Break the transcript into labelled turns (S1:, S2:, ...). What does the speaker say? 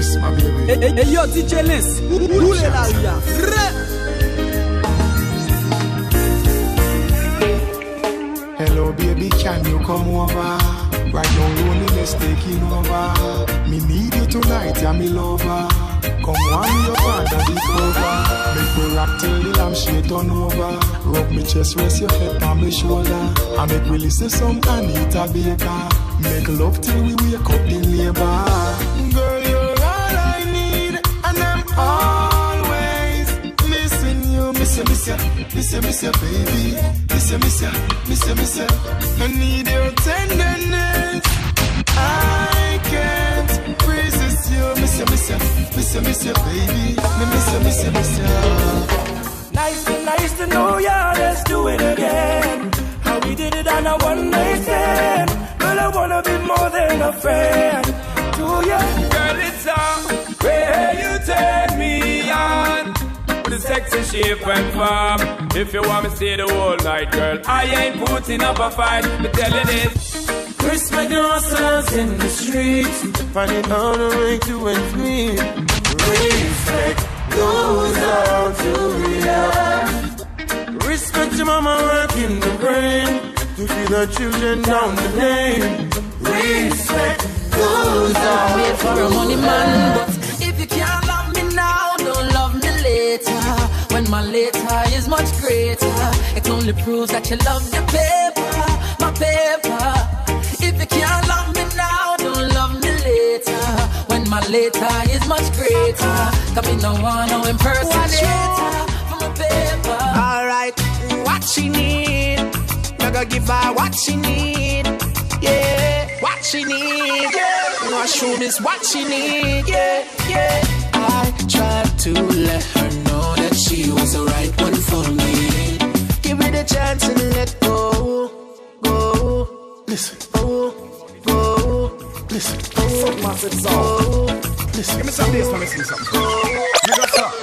S1: Yes, my baby.
S2: Hey, yo, DJ Lens. Où est l'aria?
S1: Hello, baby, can you come over? Right now, loneliness taking over. Me need you tonight, yeah, me lover. Come on, your father, the cover. Make me rock till the lampshade turn over. Rub me chest, rest your head on my shoulder. I make we listen some Anita Baker. Make love till we wake up the labor. Girl, you're all I need, and I'm always missing you. Miss you, baby. Miss you. I need your tenderness. I can't resist you. Miss you, baby. Miss you.
S3: Nice to know ya. Let's do it again. How we did it on a one night stand. Girl, I wanna be more than a friend to ya. Girl, it's on where you turn me on. With a sexy shape and form. If you want me to stay the whole night, girl, I ain't putting up a fight. But tell you this. Christmas girls in the streets, finding out a way to end me. Respect goes out to ya. Respect your mama working the brain to feed the children down the lane. Respect goes out.
S4: Made for a money man, but if you can't love me now, don't love me later. When my later is much greater, it only proves that you love the paper, my paper. If you can't love me now, don't love me later. When my later is much greater, cause me no want no impersonator for my paper.
S3: Alright, what she need, I gotta give her what she need. Yeah, what she need. Yeah, no show this what she need. Yeah. I tried to let her know that she was the right one for me. Give me the chance and let go.
S1: Listen.
S2: Listen. Fuck my song.
S1: Listen.
S2: Give me some bass, let me see something. You got some.